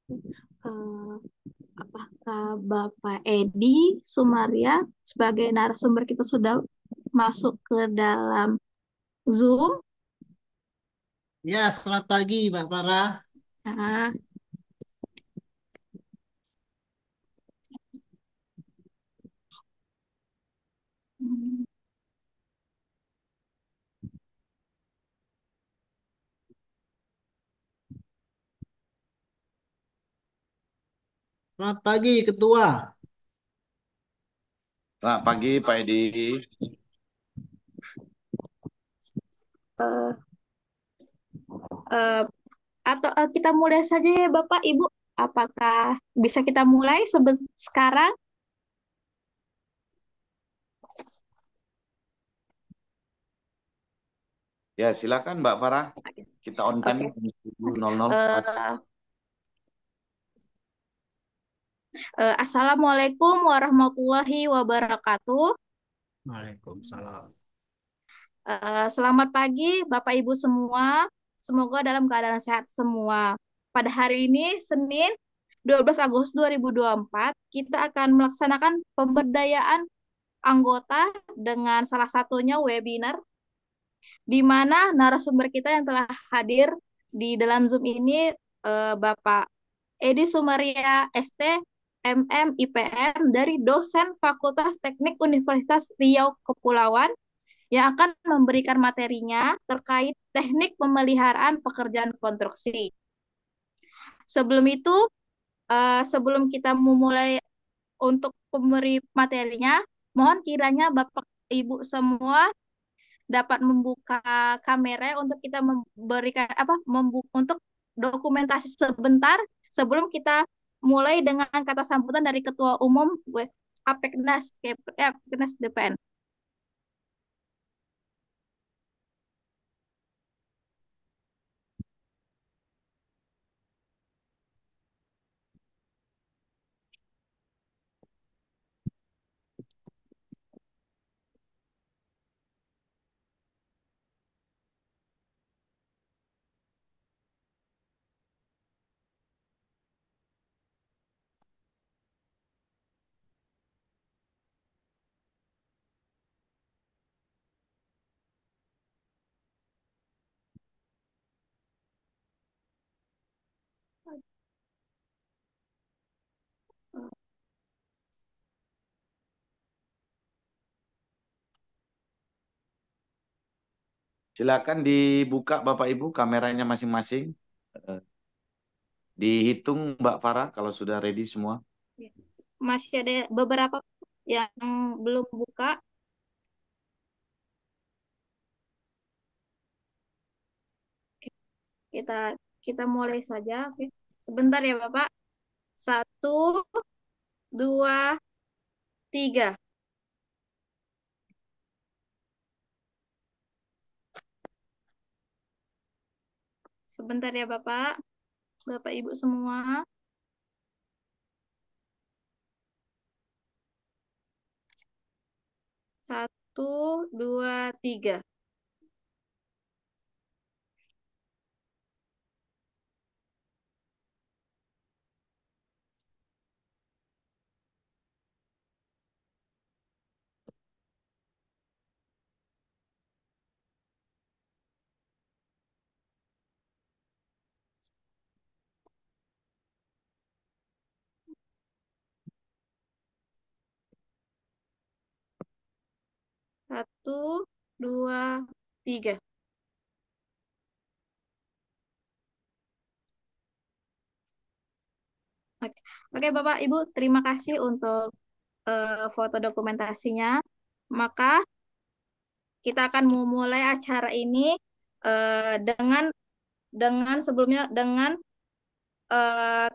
Eh, apakah Bapak Edi Sumaria sebagai narasumber kita sudah masuk ke dalam Zoom? Ya, selamat pagi, Mbak Farah. Nah, hmm, Selamat pagi, Ketua. Selamat pagi Pak Edi. eh, eh, atau kita mulai saja ya Bapak Ibu. Apakah bisa kita mulai sekarang? Ya silakan Mbak Farah. Kita on time Oke. 10.00 pas. Eh, Assalamualaikum warahmatullahi wabarakatuh. Waalaikumsalam. Selamat pagi Bapak Ibu semua. Semoga dalam keadaan sehat semua. Pada hari ini, Senin 12 Agustus 2024, kita akan melaksanakan pemberdayaan anggota dengan salah satunya webinar, di mana narasumber kita yang telah hadir di dalam Zoom ini Bapak Edi Sumaria ST, MM, IPM dari dosen Fakultas Teknik Universitas Riau Kepulauan yang akan memberikan materinya terkait teknik pemeliharaan pekerjaan konstruksi. Sebelum itu, sebelum kita memulai untuk pemberi materinya, mohon kiranya Bapak Ibu semua dapat membuka kamera untuk kita memberikan untuk dokumentasi sebentar sebelum kita mulai dengan kata sambutan dari Ketua Umum Apeknas DPN. Silakan dibuka Bapak Ibu kameranya masing-masing. Eh, Dihitung Mbak Farah kalau sudah ready semua. Masih ada beberapa yang belum buka. Kita kita mulai saja. Oke. Sebentar ya Bapak. Satu, dua, tiga. Sebentar ya Bapak. Bapak Ibu semua. Satu, dua, tiga. Satu, dua, tiga. Oke, Oke, Bapak Ibu, terima kasih untuk foto dokumentasinya. Maka kita akan memulai acara ini dengan sebelumnya dengan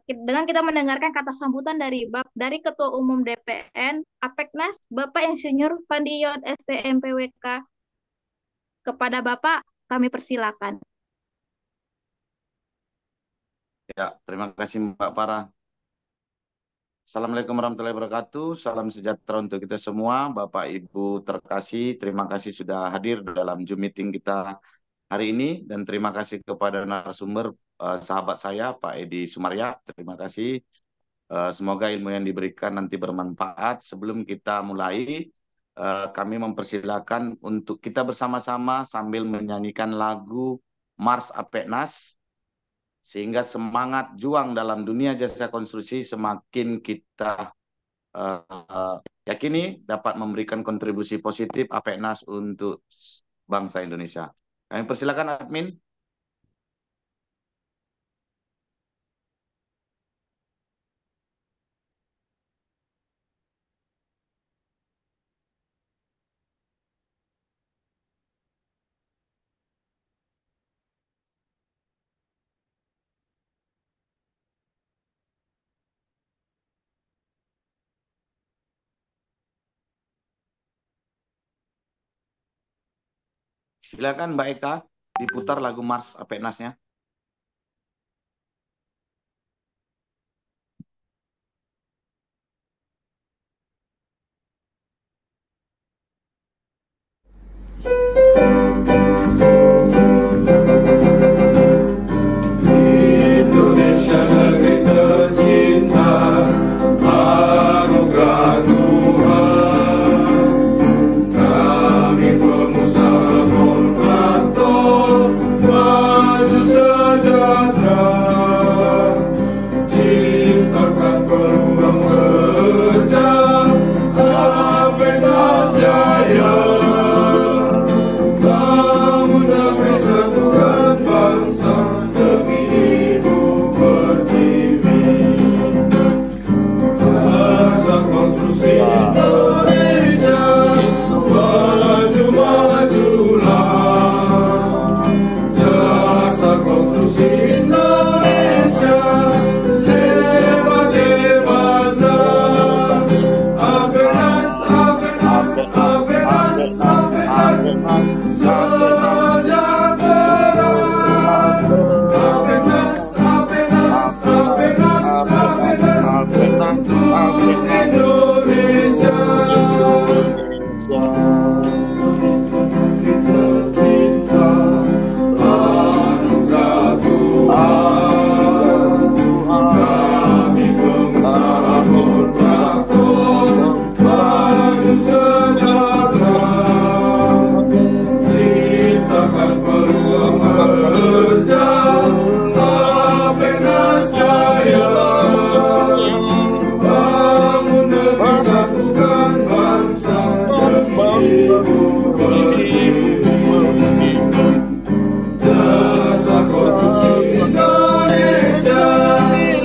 kita mendengarkan kata sambutan dari Ketua Umum DPN Apeknas Bapak Insinyur Fandiyon STMPWK. Kepada Bapak kami persilakan. Ya, terima kasih Mbak Farah. Assalamualaikum warahmatullahi wabarakatuh. Salam sejahtera untuk kita semua. Bapak Ibu terkasih, terima kasih sudah hadir dalam Zoom meeting kita hari ini dan terima kasih kepada narasumber sahabat saya Pak Edi Sumarya. Terima kasih. Semoga ilmu yang diberikan nanti bermanfaat. Sebelum kita mulai, kami mempersilakan untuk kita bersama-sama sambil menyanyikan lagu Mars Apeknas, sehingga semangat juang dalam dunia jasa konstruksi semakin kita uh, yakini dapat memberikan kontribusi positif Apeknas untuk bangsa Indonesia. Kami persilakan admin. Silakan Mbak Eka, diputar lagu Mars Apeknasnya. Indonesia negeri tercinta, anugerah Tuhan. Kami pengusaha kontraktor, maju sejahtera, ciptakan peluang kerja, Apeknas jaya. Bangun negeri, satukan bangsa, demi ibu pertiwi. Jasa konstruksi Indonesia, maju majulah. Jasa konstruksi Indonesia, hebat hebatlah. Apeknas, Apeknas, Apeknas, Apeknas, sejahtera. Apeknas, Apeknas, Apeknas, Apeknas, untuk Indonesia. Tercinta, anugerah Tuhan. Kami pengusaha kontraktor, maju sejahtera, ciptakan peluang kerja, Apeknas jaya. Bangun negeri, satukan bangsa, demi ibu pertiwi. Jasa konstruksi Indonesia,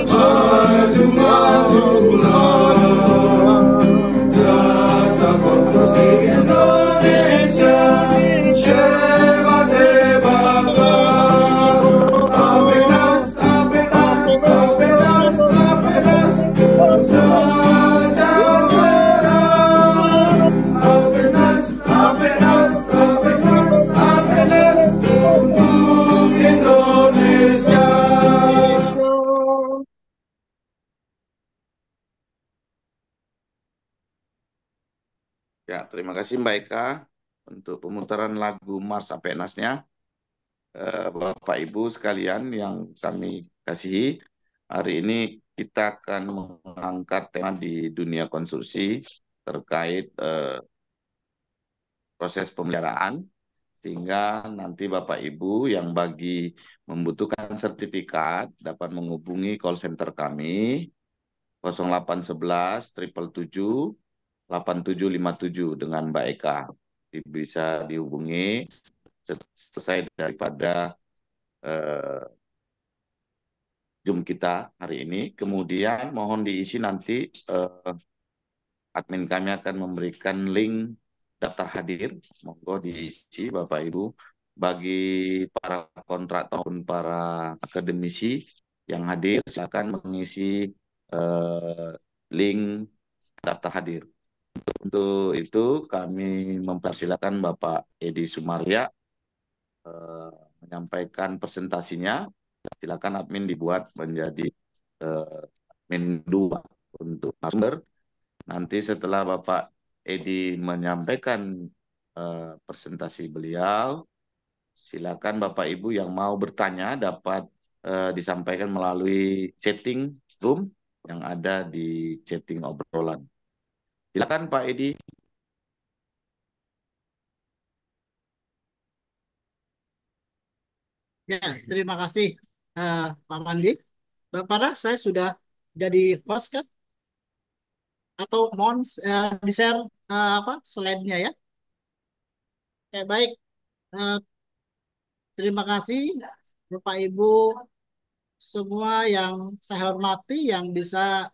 maju majulah. Jasa konstruksi Indonesia, hebat hebatlah. Apeknas, Apeknas, Apeknas, Apeknas, sejahtera. Apeknas, Apeknas, Apeknas, Apeknas, untuk Indonesia. Ya, terima kasih Mbak Eka untuk pemutaran lagu Mars Apeknasnya. Bapak Ibu sekalian yang kami kasihi, hari ini kita akan mengangkat tema di dunia konstruksi terkait proses pemeliharaan, sehingga nanti Bapak Ibu yang bagi membutuhkan sertifikat dapat menghubungi call center kami 0811 777 8757 dengan Mbak Eka. Bisa dihubungi selesai daripada Zoom kita hari ini. Kemudian mohon diisi nanti admin kami akan memberikan link daftar hadir. Monggo diisi Bapak Ibu. Bagi para kontraktor maupun para akademisi yang hadir, silakan mengisi link daftar hadir. Untuk itu kami mempersilakan Bapak Edi Sumarya menyampaikan presentasinya. Silakan admin dibuat menjadi admin 2 untuk narasumber. Nanti setelah Bapak Edi menyampaikan presentasi beliau, silakan Bapak Ibu yang mau bertanya dapat disampaikan melalui chatting room yang ada di chatting obrolan. Silakan Pak Edi. Ya, terima kasih Pak Mandi. Bapak, saya sudah jadi host kan? Atau mohon di-share apa slide-nya ya? Oke, baik. Eh, Terima kasih Bapak Ibu semua yang saya hormati yang bisa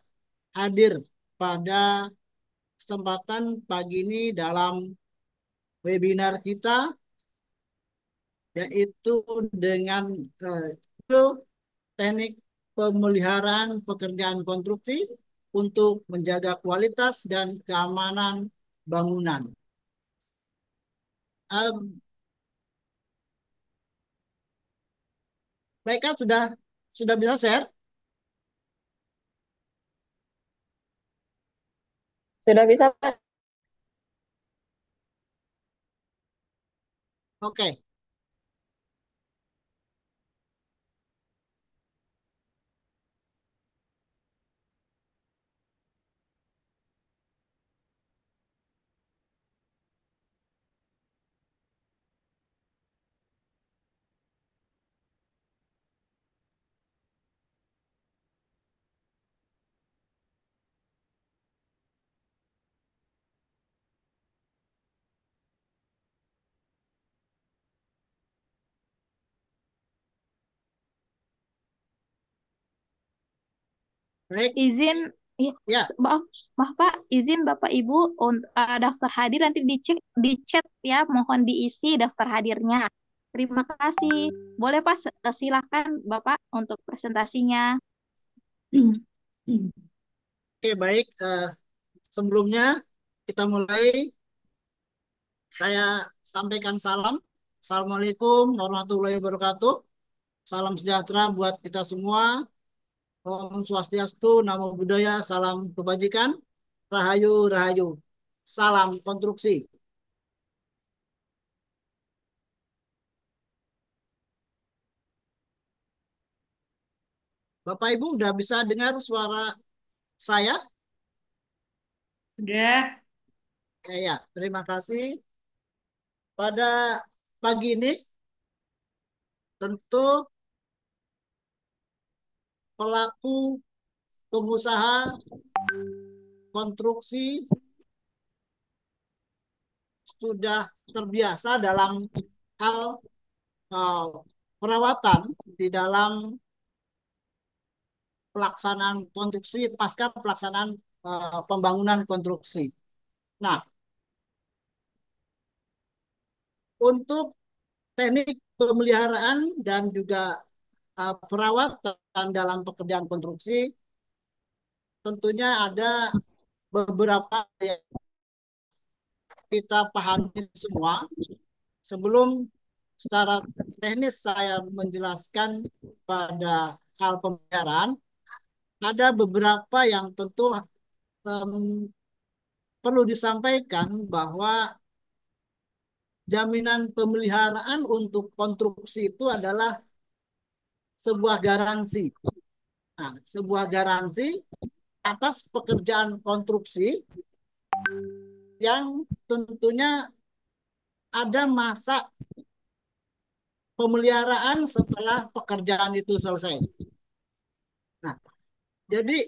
hadir pada kesempatan pagi ini dalam webinar kita, yaitu dengan judul teknik pemeliharaan pekerjaan konstruksi untuk menjaga kualitas dan keamanan bangunan. Baik, kan sudah bisa share? Sudah bisa, Pak? Oke. Baik, Izin, ya, ya. maaf, maaf Pak, izin Bapak Ibu daftar hadir nanti dicek di chat ya, mohon diisi daftar hadirnya. Terima kasih. Boleh Pak, silakan Bapak untuk presentasinya. Oke, baik. Sebelumnya kita mulai. Saya sampaikan salam. Assalamualaikum warahmatullahi wabarakatuh. Salam sejahtera buat kita semua. Om Swastiastu, Namo Buddhaya, salam kebajikan. Rahayu, Rahayu. Salam konstruksi. Bapak Ibu udah bisa dengar suara saya? Sudah. Ya, terima kasih. Pada pagi ini tentu pelaku pengusaha konstruksi sudah terbiasa dalam hal uh, perawatan di dalam pelaksanaan konstruksi pasca pelaksanaan pembangunan konstruksi. Nah, untuk teknik pemeliharaan dan juga perawatan dalam pekerjaan konstruksi tentunya ada beberapa yang kita pahami semua. Sebelum secara teknis saya menjelaskan pada hal pemeliharaan, ada beberapa yang tentu perlu disampaikan bahwa jaminan pemeliharaan untuk konstruksi itu adalah sebuah garansi. Nah, sebuah garansi atas pekerjaan konstruksi yang tentunya ada masa pemeliharaan setelah pekerjaan itu selesai. Nah, jadi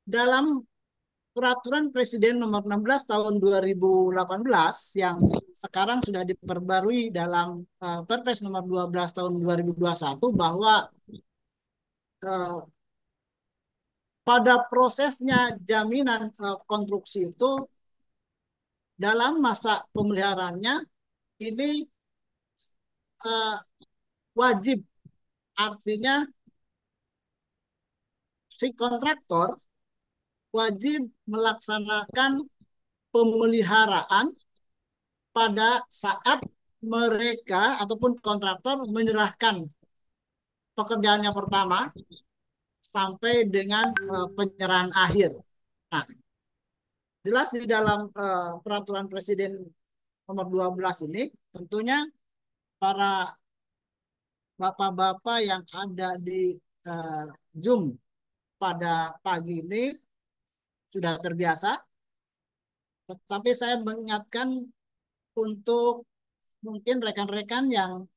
dalam Peraturan Presiden Nomor 16 Tahun 2018 yang sekarang sudah diperbarui dalam Perpres Nomor 12 Tahun 2021 bahwa pada prosesnya jaminan konstruksi itu dalam masa pemeliharaannya ini wajib, artinya si kontraktor wajib melaksanakan pemeliharaan pada saat mereka ataupun kontraktor menyerahkan pekerjaannya pertama sampai dengan penyerahan akhir. Nah, jelas di dalam Peraturan Presiden Nomor 12 ini tentunya para bapak-bapak yang ada di Zoom pada pagi ini sudah terbiasa, tetapi saya mengingatkan untuk mungkin rekan-rekan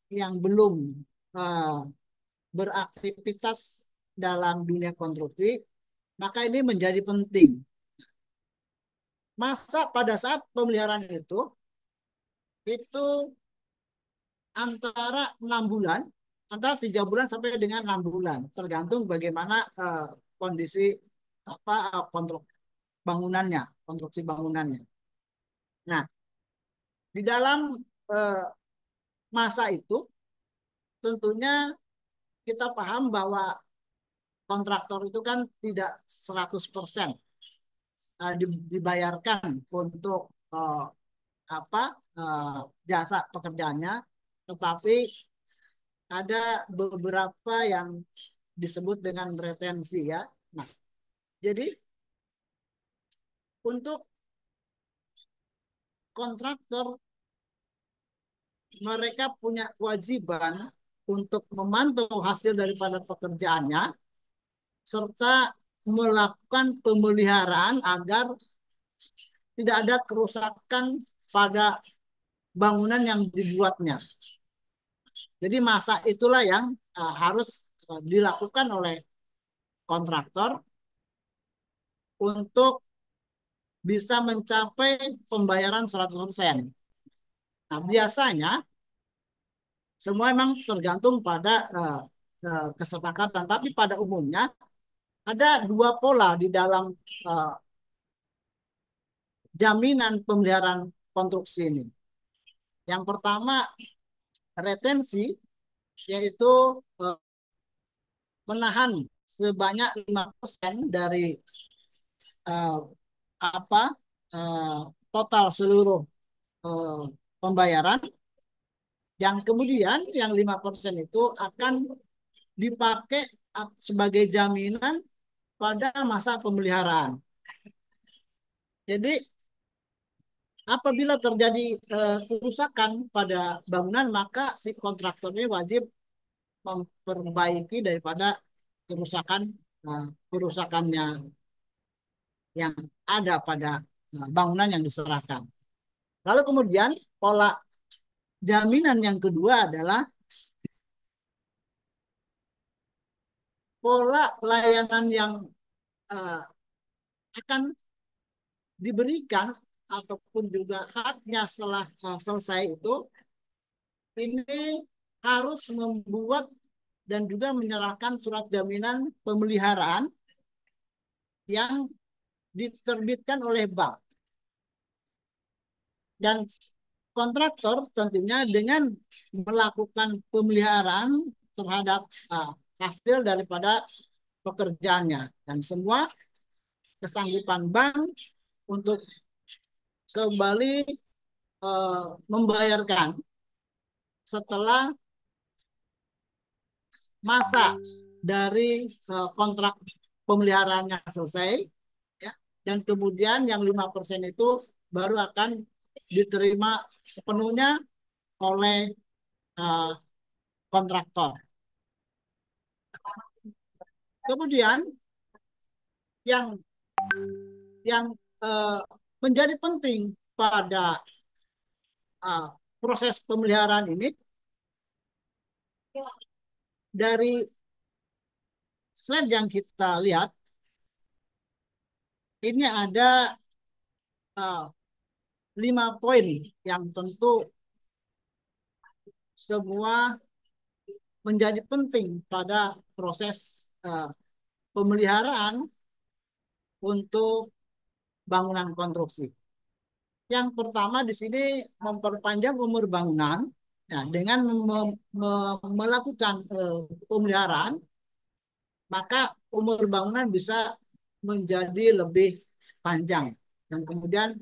yang belum eh, beraktivitas dalam dunia konstruksi, maka ini menjadi penting. Masa pada saat pemeliharaan itu antara 6 bulan, antara 3 bulan sampai dengan 6 bulan, tergantung bagaimana kondisi bangunannya, konstruksi bangunannya. Nah, di dalam eh, masa itu tentunya kita paham bahwa kontraktor itu kan tidak 100% dibayarkan untuk apa jasa pekerjaannya, tetapi ada beberapa yang disebut dengan retensi ya. Nah, jadi untuk kontraktor mereka punya kewajiban untuk memantau hasil daripada pekerjaannya serta melakukan pemeliharaan agar tidak ada kerusakan pada bangunan yang dibuatnya. Jadi masa itulah yang harus dilakukan oleh kontraktor untuk bisa mencapai pembayaran 100%. Nah, biasanya semua memang tergantung pada kesepakatan, tapi pada umumnya ada 2 pola di dalam jaminan pemeliharaan konstruksi ini. Yang pertama retensi, yaitu menahan sebanyak 5% dari uh, apa total seluruh pembayaran, yang kemudian yang 5% itu akan dipakai sebagai jaminan pada masa pemeliharaan. Jadi apabila terjadi kerusakan pada bangunan, maka si kontraktor ini wajib memperbaiki daripada kerusakannya yang ada pada bangunan yang diserahkan. Lalu kemudian pola jaminan yang kedua adalah pola layanan yang akan diberikan ataupun juga haknya setelah selesai itu, ini harus membuat dan juga menyerahkan surat jaminan pemeliharaan yang diterbitkan oleh bank. Dan kontraktor tentunya dengan melakukan pemeliharaan terhadap hasil daripada pekerjaannya, dan semua kesanggupan bank untuk kembali membayarkan setelah masa dari kontrak pemeliharaannya selesai, ya, dan kemudian yang 5% itu baru akan diterima sepenuhnya oleh kontraktor. Kemudian yang menjadi penting pada proses pemeliharaan ini, dari slide yang kita lihat ini ada 5 poin yang tentu semua menjadi penting pada proses pemeliharaan untuk bangunan konstruksi. Yang pertama di sini memperpanjang umur bangunan. Nah, dengan melakukan pemeliharaan, maka umur bangunan bisa menjadi lebih panjang. Dan kemudian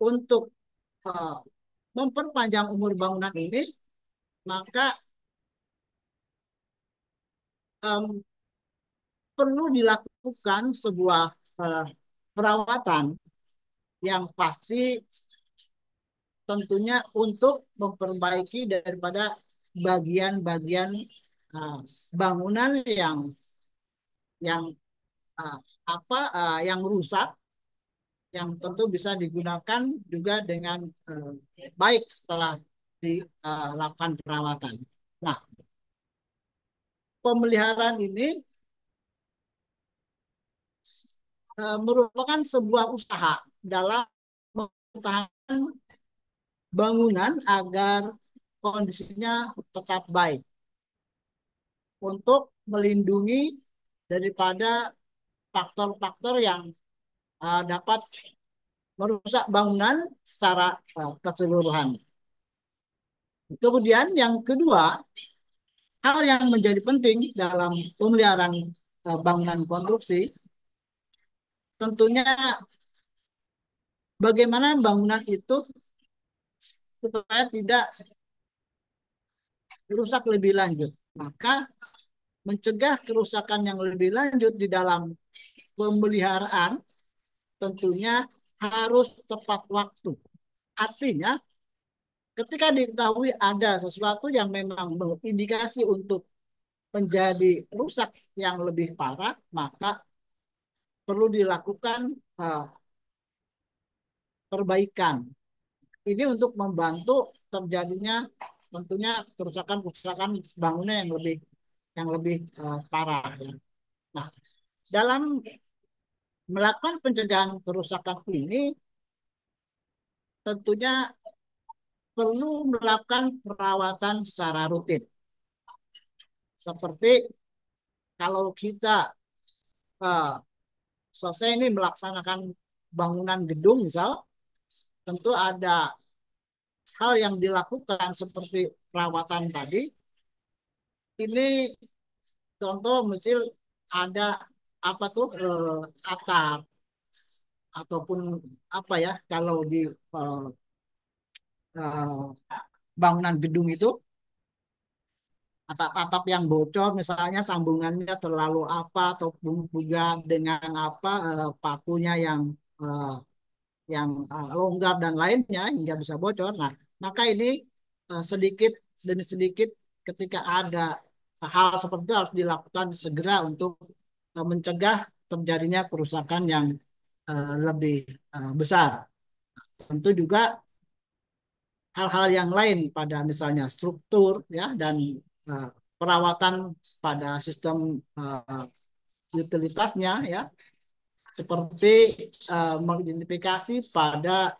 untuk memperpanjang umur bangunan ini, maka perlu dilakukan sebuah perawatan yang pasti, tentunya untuk memperbaiki daripada bagian-bagian uh, bangunan yang uh, yang rusak, yang tentu bisa digunakan juga dengan baik setelah dilakukan perawatan. Nah, pemeliharaan ini merupakan sebuah usaha dalam mempertahankan bangunan agar kondisinya tetap baik untuk melindungi daripada faktor-faktor yang dapat merusak bangunan secara keseluruhan. Kemudian yang kedua, hal yang menjadi penting dalam pemeliharaan bangunan konstruksi tentunya bagaimana bangunan itu supaya tidak rusak lebih lanjut. Maka mencegah kerusakan yang lebih lanjut di dalam pemeliharaan tentunya harus tepat waktu. Artinya, ketika diketahui ada sesuatu yang memang berindikasi untuk menjadi rusak yang lebih parah, maka perlu dilakukan perbaikan. Ini untuk membantu terjadinya tentunya kerusakan-kerusakan bangunan yang lebih parah. Ya. Nah, dalam melakukan pencegahan kerusakan ini tentunya perlu melakukan perawatan secara rutin. Seperti kalau kita uh, selesai ini melaksanakan bangunan gedung misal, tentu ada hal yang dilakukan seperti perawatan tadi. Ini contoh misal ada apa tuh atap ataupun apa ya kalau di uh, uh, bangunan gedung itu atap-atap yang bocor misalnya sambungannya terlalu apa ataupun juga dengan apa pakunya uh, yang longgar dan lainnya hingga bisa bocor. Nah, maka ini sedikit demi sedikit ketika ada hal seperti itu harus dilakukan segera untuk mencegah terjadinya kerusakan yang lebih besar. Tentu juga hal-hal yang lain pada misalnya struktur ya dan uh, perawatan pada sistem uh, utilitasnya ya seperti mengidentifikasi pada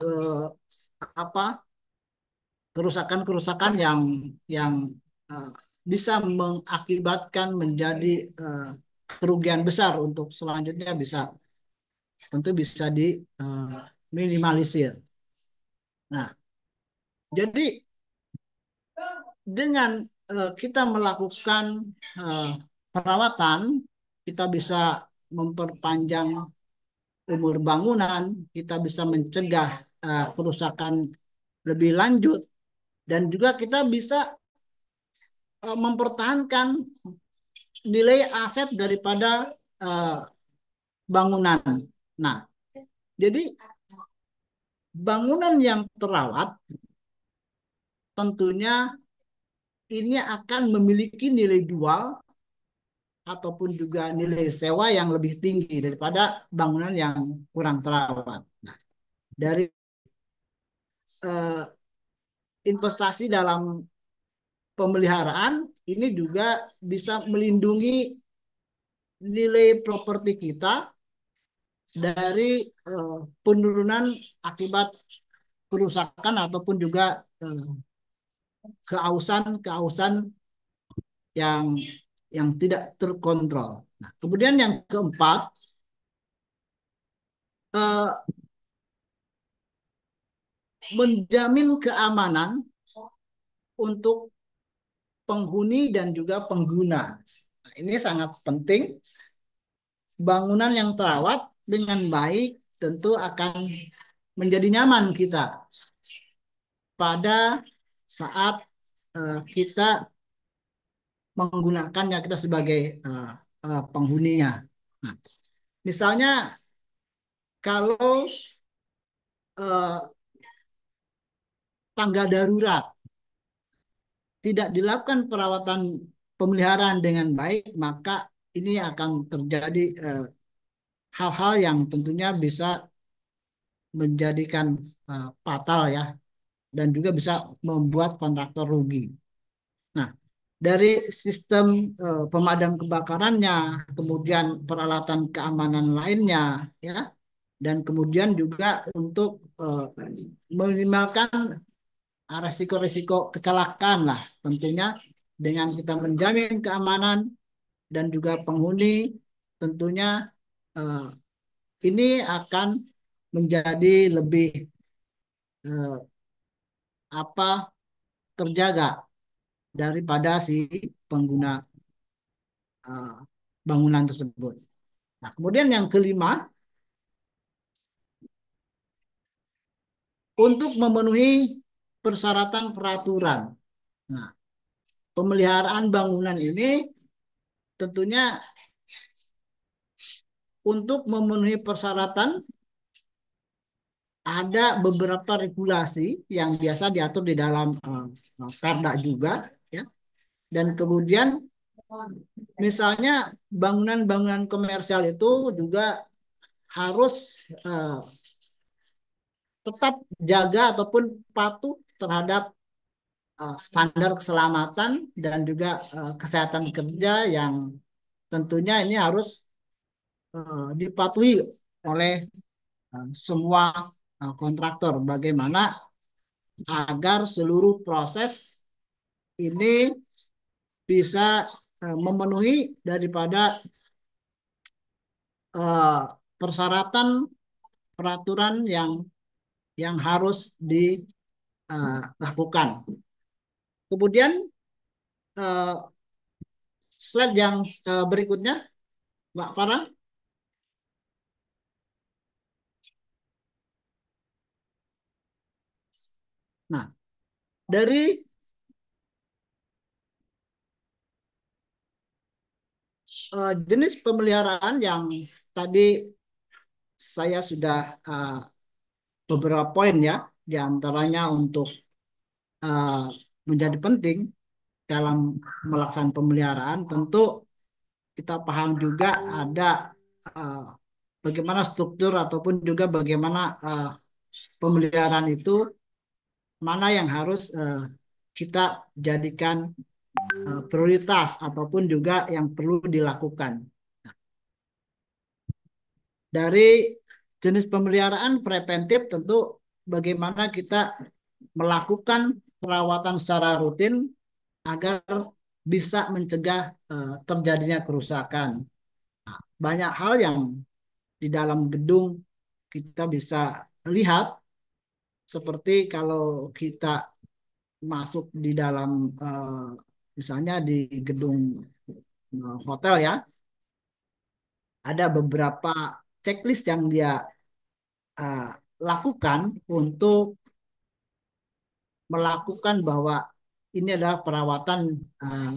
uh, apa kerusakan-kerusakan yang uh, bisa mengakibatkan menjadi uh, kerugian besar untuk selanjutnya bisa tentu bisa diminimalisir. Nah, jadi dengan kita melakukan uh, perawatan, kita bisa memperpanjang umur bangunan, kita bisa mencegah kerusakan lebih lanjut, dan juga kita bisa mempertahankan nilai aset daripada uh, bangunan. Nah, jadi bangunan yang terawat tentunya ini akan memiliki nilai jual ataupun juga nilai sewa yang lebih tinggi daripada bangunan yang kurang terawat. Nah, dari investasi dalam pemeliharaan ini juga bisa melindungi nilai properti kita dari penurunan akibat kerusakan ataupun juga keausan yang tidak terkontrol. Nah, kemudian yang keempat, menjamin keamanan untuk penghuni dan juga pengguna. Nah, ini sangat penting. Bangunan yang terawat dengan baik tentu akan menjadi nyaman kita pada saat kita menggunakannya kita sebagai penghuninya. Nah, misalnya kalau tangga darurat tidak dilakukan perawatan pemeliharaan dengan baik, maka ini akan terjadi hal-hal yang tentunya bisa menjadikan fatal ya, dan juga bisa membuat kontraktor rugi. Nah, dari sistem pemadam kebakarannya, kemudian peralatan keamanan lainnya, ya, dan kemudian juga untuk meminimalkan risiko-risiko kecelakaan lah, tentunya dengan kita menjamin keamanan dan juga penghuni, tentunya eh, ini akan menjadi lebih eh, apa terjaga daripada si pengguna eh, bangunan tersebut. Nah, kemudian yang kelima, untuk memenuhi persyaratan peraturan. Nah, pemeliharaan bangunan ini tentunya untuk memenuhi persyaratan ada beberapa regulasi yang biasa diatur di dalam Perda juga, ya. Dan kemudian misalnya bangunan-bangunan komersial itu juga harus eh, tetap jaga ataupun patuh terhadap standar keselamatan dan juga kesehatan kerja yang tentunya ini harus dipatuhi oleh semua kontraktor. Bagaimana agar seluruh proses ini bisa memenuhi daripada eh, persyaratan peraturan yang harus dilakukan. Kemudian eh, slide yang berikutnya, Mbak Farah. Nah, dari jenis pemeliharaan yang tadi saya sudah beberapa poin ya, diantaranya untuk uh, menjadi penting dalam melaksanakan pemeliharaan. Tentu kita paham juga ada uh, bagaimana struktur ataupun juga bagaimana pemeliharaan itu, mana yang harus kita jadikan prioritas ataupun juga yang perlu dilakukan. Dari jenis pemeliharaan preventif, tentu bagaimana kita melakukan perawatan secara rutin agar bisa mencegah terjadinya kerusakan. Banyak hal yang di dalam gedung kita bisa lihat, seperti kalau kita masuk di dalam misalnya di gedung hotel ya, ada beberapa checklist yang dia uh, lakukan untuk melakukan bahwa ini adalah perawatan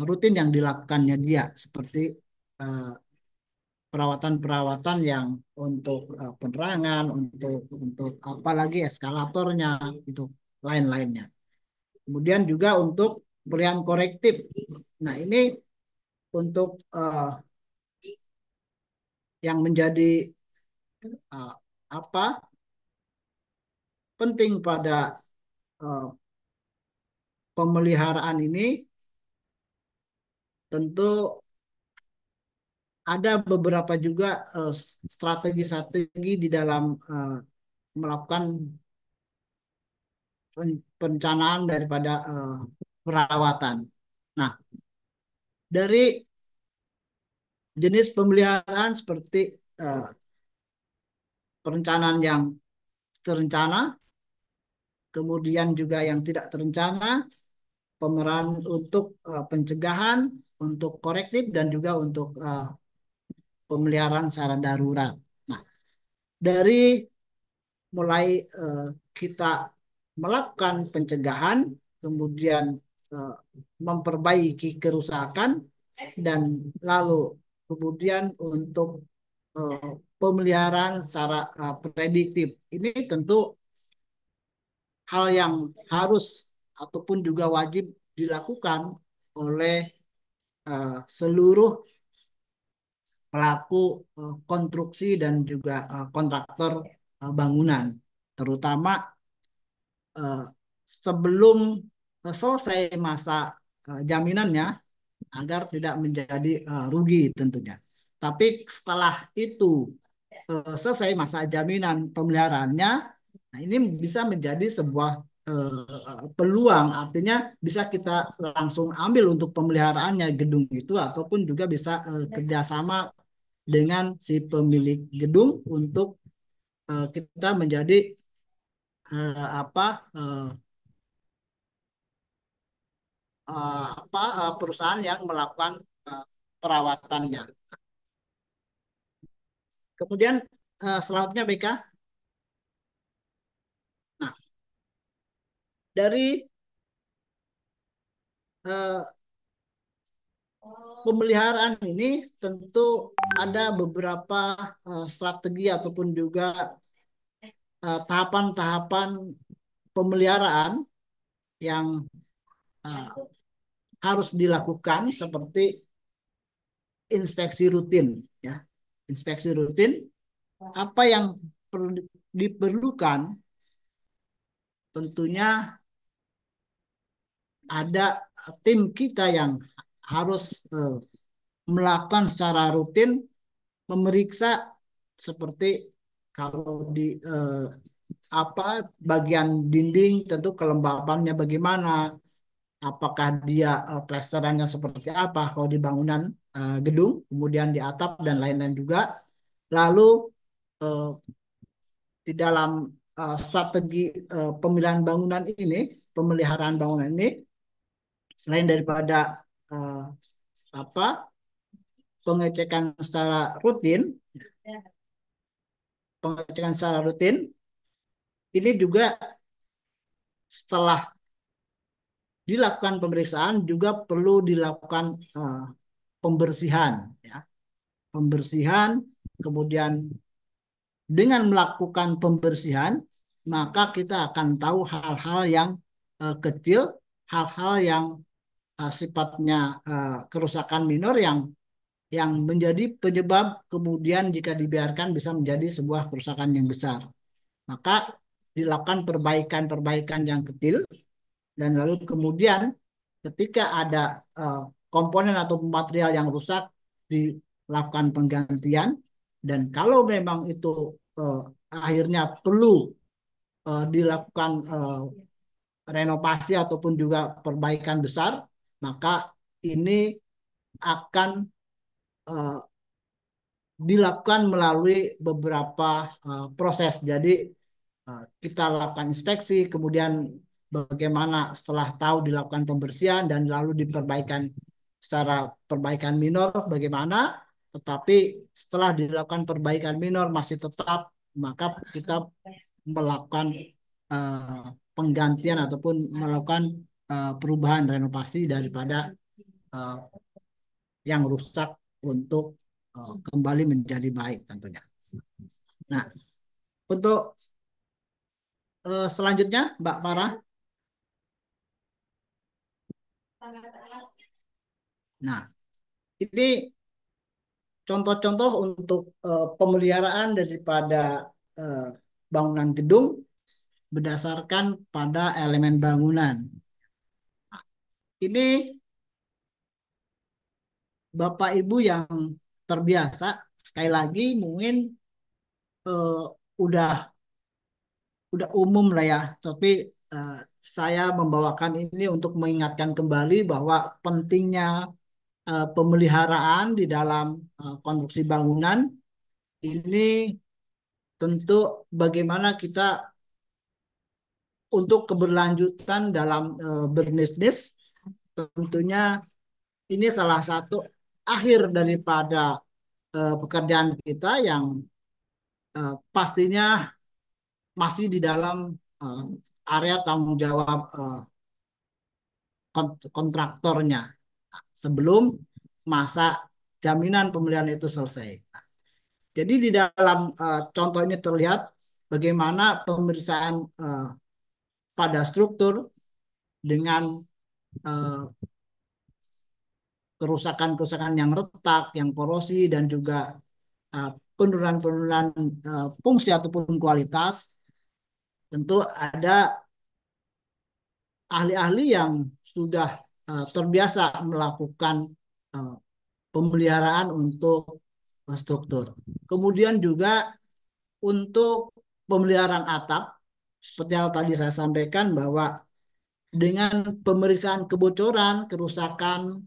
rutin yang dilakukannya dia, seperti uh, perawatan-perawatan yang untuk penerangan, untuk apalagi eskalatornya, itu lain-lainnya. Kemudian juga untuk pemberian korektif. Nah, ini untuk yang menjadi uh, apa penting pada uh, pemeliharaan ini, tentu ada beberapa juga strategi-strategi di dalam melakukan perencanaan daripada perawatan. Nah, dari jenis pemeliharaan seperti perencanaan yang terencana, kemudian juga yang tidak terencana, pemeran untuk pencegahan, untuk korektif, dan juga untuk pemeliharaan secara darurat. Nah, dari mulai kita melakukan pencegahan, kemudian eh, memperbaiki kerusakan, dan lalu kemudian untuk pemeliharaan secara prediktif. Ini tentu hal yang harus ataupun juga wajib dilakukan oleh seluruh pelaku konstruksi dan juga kontraktor bangunan, terutama eh, sebelum selesai masa jaminannya agar tidak menjadi rugi tentunya. Tapi setelah itu selesai masa jaminan pemeliharaannya, nah ini bisa menjadi sebuah peluang, artinya bisa kita langsung ambil untuk pemeliharaannya gedung itu, ataupun juga bisa kerjasama dengan si pemilik gedung untuk kita menjadi apa eh, perusahaan yang melakukan perawatannya. Kemudian selanjutnya BK. Nah, dari eh, pemeliharaan ini tentu ada beberapa strategi ataupun juga tahapan-tahapan pemeliharaan yang eh, harus dilakukan seperti inspeksi rutin, ya. Inspeksi rutin, apa yang diperlukan tentunya ada tim kita yang harus melakukan secara rutin, memeriksa seperti kalau di bagian dinding tentu kelembabannya bagaimana, apakah dia plesterannya seperti apa kalau di bangunan gedung, kemudian di atap dan lain-lain juga. Lalu eh, di dalam strategi pemilihan bangunan ini, pemeliharaan bangunan ini, selain daripada eh, apa pengecekan secara rutin, pengecekan secara rutin ini juga setelah dilakukan pemeriksaan juga perlu dilakukan pembersihan, ya. Pembersihan, kemudian dengan melakukan pembersihan maka kita akan tahu hal-hal yang kecil, hal-hal yang sifatnya kerusakan minor yang menjadi penyebab kemudian jika dibiarkan bisa menjadi sebuah kerusakan yang besar. Maka dilakukan perbaikan-perbaikan yang kecil, dan lalu kemudian ketika ada komponen atau material yang rusak dilakukan penggantian, dan kalau memang itu eh, akhirnya perlu dilakukan renovasi ataupun juga perbaikan besar, maka ini akan eh, dilakukan melalui beberapa proses. Jadi kita lakukan inspeksi, kemudian bagaimana setelah tahu dilakukan pembersihan dan lalu diperbaikan secara perbaikan minor bagaimana, tetapi setelah dilakukan perbaikan minor masih tetap, maka kita melakukan eh, penggantian ataupun melakukan perubahan renovasi daripada eh, yang rusak untuk kembali menjadi baik tentunya. Nah, untuk selanjutnya Mbak Farah. Nah, ini contoh-contoh untuk pemeliharaan daripada eh, bangunan gedung berdasarkan pada elemen bangunan. Ini Bapak Ibu yang terbiasa, sekali lagi mungkin eh, udah umum lah ya, tapi eh, saya membawakan ini untuk mengingatkan kembali bahwa pentingnya pemeliharaan di dalam konstruksi bangunan ini tentu bagaimana kita untuk keberlanjutan dalam berbisnis, tentunya ini salah satu akhir daripada pekerjaan kita yang pastinya masih di dalam eh, area tanggung jawab kontraktornya sebelum masa jaminan pemeliharaan itu selesai. Jadi di dalam contoh ini terlihat bagaimana pemeriksaan pada struktur dengan eh, kerusakan-kerusakan yang retak, yang korosi, dan juga eh, penurunan-penurunan fungsi ataupun kualitas, tentu ada ahli-ahli yang sudah terbiasa melakukan eh, pemeliharaan untuk struktur. Kemudian juga untuk pemeliharaan atap, seperti yang tadi saya sampaikan bahwa dengan pemeriksaan kebocoran, kerusakan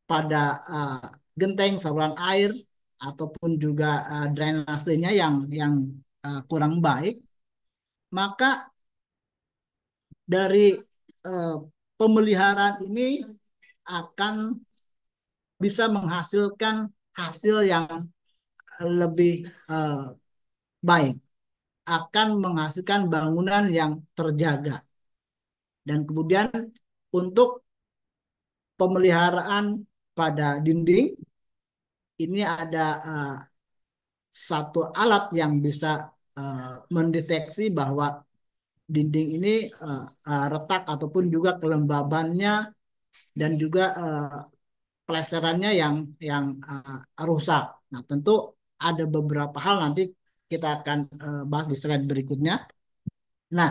pada genteng saluran air ataupun juga drainasenya yang kurang baik, maka dari eh, pemeliharaan ini akan bisa menghasilkan hasil yang lebih eh, baik, akan menghasilkan bangunan yang terjaga. Dan kemudian untuk pemeliharaan pada dinding, ini ada satu alat yang bisa mendeteksi bahwa dinding ini retak ataupun juga kelembabannya dan juga plesterannya yang rusak. Nah, tentu ada beberapa hal nanti kita akan bahas di slide berikutnya. Nah,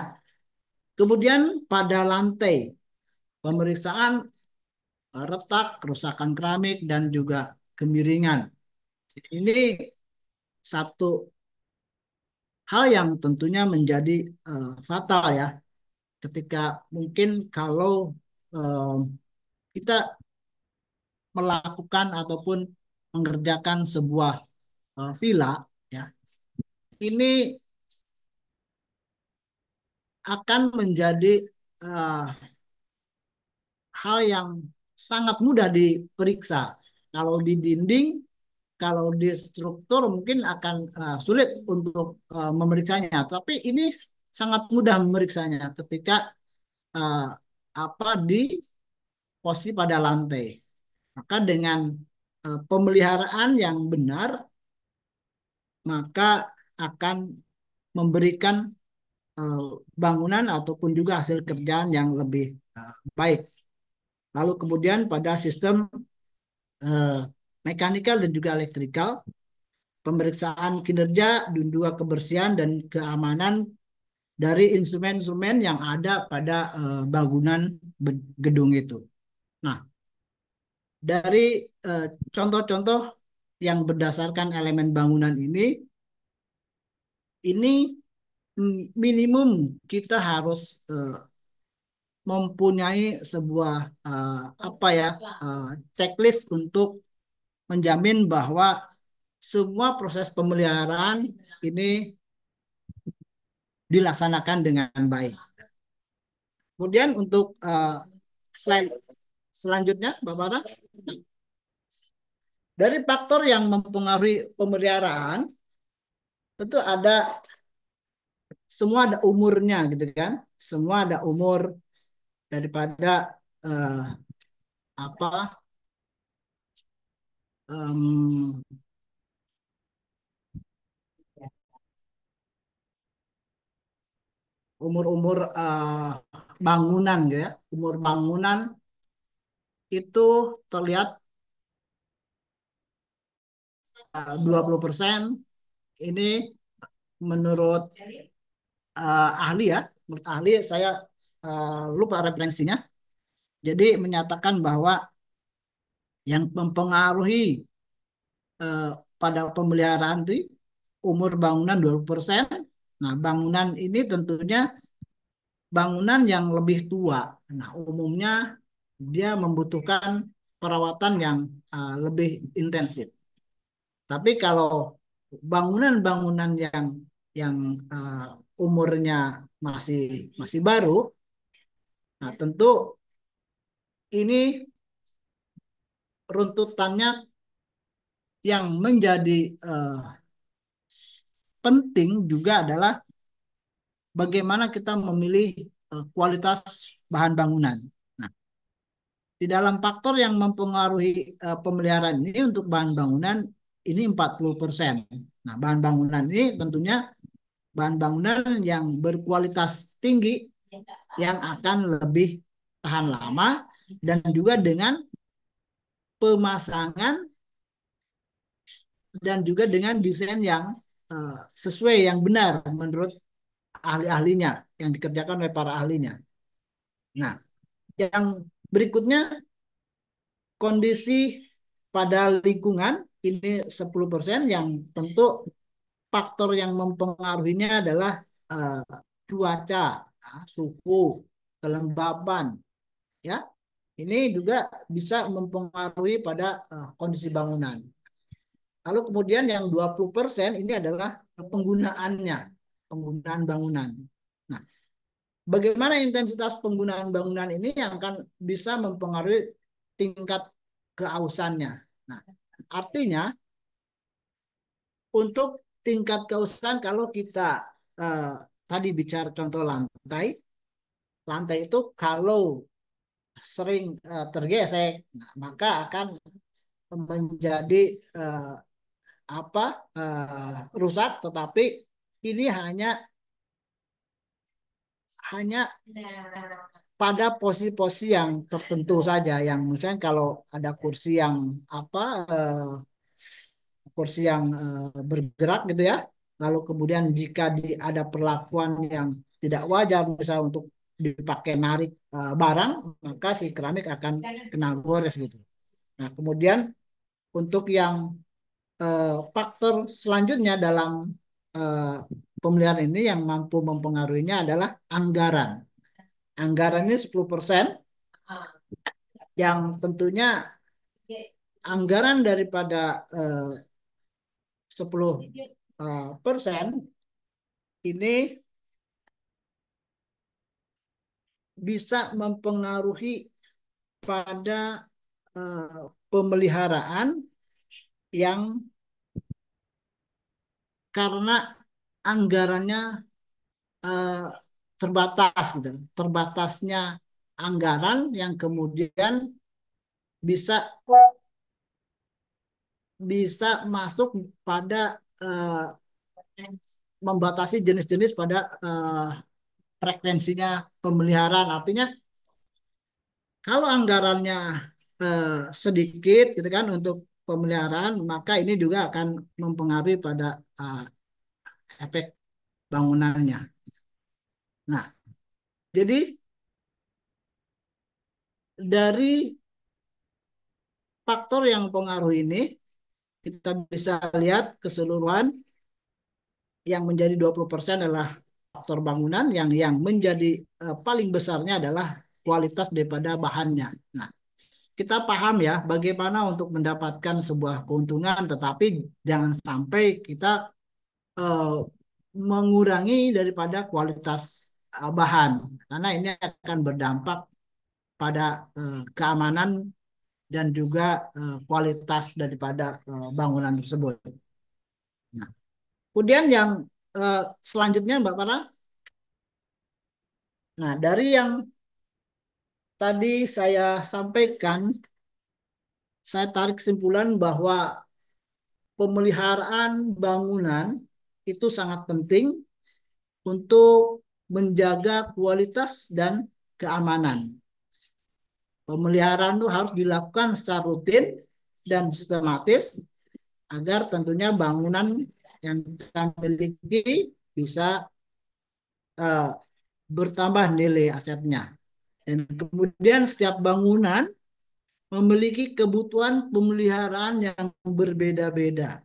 kemudian pada lantai pemeriksaan retak, kerusakan keramik dan juga kemiringan. Ini satu hal yang tentunya menjadi fatal ya, ketika mungkin kalau kita melakukan ataupun mengerjakan sebuah villa ya, ini akan menjadi uh, hal yang sangat mudah diperiksa. Kalau di dinding, kalau di struktur mungkin akan sulit untuk memeriksanya. Tapi ini sangat mudah memeriksanya ketika uh, di posisi pada lantai. Maka dengan pemeliharaan yang benar, maka akan memberikan eh, bangunan ataupun juga hasil kerjaan yang lebih baik. Lalu kemudian pada sistem eh, mekanikal dan juga elektrikal, pemeriksaan kinerja dan juga kebersihan dan keamanan dari instrumen-instrumen yang ada pada bangunan gedung itu. Nah, dari contoh-contoh yang berdasarkan elemen bangunan ini minimum kita harus mempunyai sebuah apa ya checklist untuk menjamin bahwa semua proses pemeliharaan ini dilaksanakan dengan baik. Kemudian untuk slide selanjutnya, Bapak Bara, dari faktor yang mempengaruhi pemeliharaan tentu ada, semua ada umurnya gitu kan, semua ada umur daripada eh, apa um, umur-umur bangunan gitu ya. Umur bangunan itu terlihat 20%. Ini menurut ahli ya, menurut ahli saya lupa referensinya. Jadi menyatakan bahwa yang mempengaruhi eh, pada pemeliharaan itu umur bangunan 20%. Nah, bangunan ini tentunya bangunan yang lebih tua. Nah, umumnya dia membutuhkan perawatan yang lebih intensif. Tapi kalau bangunan-bangunan yang umurnya masih masih baru, nah tentu ini runtutannya yang menjadi penting juga adalah bagaimana kita memilih kualitas bahan bangunan. Nah, di dalam faktor yang mempengaruhi pemeliharaan ini untuk bahan bangunan ini 40%. Nah, bahan bangunan ini tentunya bahan bangunan yang berkualitas tinggi yang akan lebih tahan lama dan juga dengan pemasangan dan juga dengan desain yang sesuai yang benar menurut ahli-ahlinya yang dikerjakan oleh para ahlinya. Nah, yang berikutnya kondisi pada lingkungan ini 10% yang tentu faktor yang mempengaruhinya adalah eh, cuaca, suhu, kelembapan, ya. Ini juga bisa mempengaruhi pada kondisi bangunan. Lalu kemudian yang 20% ini adalah penggunaannya, penggunaan bangunan. Nah, bagaimana intensitas penggunaan bangunan ini yang akan bisa mempengaruhi tingkat keausannya. Nah, artinya untuk tingkat keausan kalau kita eh, tadi bicara contoh lantai, lantai itu kalau sering tergesek, nah, maka akan menjadi eh, apa rusak, tetapi ini hanya pada posisi-posisi yang tertentu saja, yang misalnya kalau ada kursi yang apa kursi yang bergerak gitu ya, lalu kemudian jika ada perlakuan yang tidak wajar misalnya untuk dipakai narik barang, maka si keramik akan kena gores gitu. Nah kemudian untuk yang faktor selanjutnya dalam eh, pemeliharaan ini yang mampu mempengaruhinya adalah anggaran. Anggaran ini 10% yang tentunya anggaran daripada 10% ini bisa mempengaruhi pada pemeliharaan yang karena anggarannya eh, terbatas gitu. Terbatasnya anggaran yang kemudian bisa bisa masuk pada membatasi jenis-jenis pada frekuensinya pemeliharaan. Artinya kalau anggarannya eh, sedikit gitu kan untuk pemeliharaan, maka ini juga akan mempengaruhi pada efek bangunannya. Nah, jadi dari faktor yang pengaruh ini kita bisa lihat keseluruhan yang menjadi 20% adalah faktor bangunan, yang menjadi paling besarnya adalah kualitas daripada bahannya. Nah, kita paham ya bagaimana untuk mendapatkan sebuah keuntungan, tetapi jangan sampai kita eh, mengurangi daripada kualitas bahan, karena ini akan berdampak pada keamanan dan juga kualitas daripada bangunan tersebut. Nah, kemudian yang selanjutnya Mbak Farah, nah dari yang tadi saya sampaikan, saya tarik kesimpulan bahwa pemeliharaan bangunan itu sangat penting untuk menjaga kualitas dan keamanan. Pemeliharaan itu harus dilakukan secara rutin dan sistematis agar tentunya bangunan yang kita miliki bisa uh, bertambah nilai asetnya. Dan kemudian setiap bangunan memiliki kebutuhan pemeliharaan yang berbeda-beda.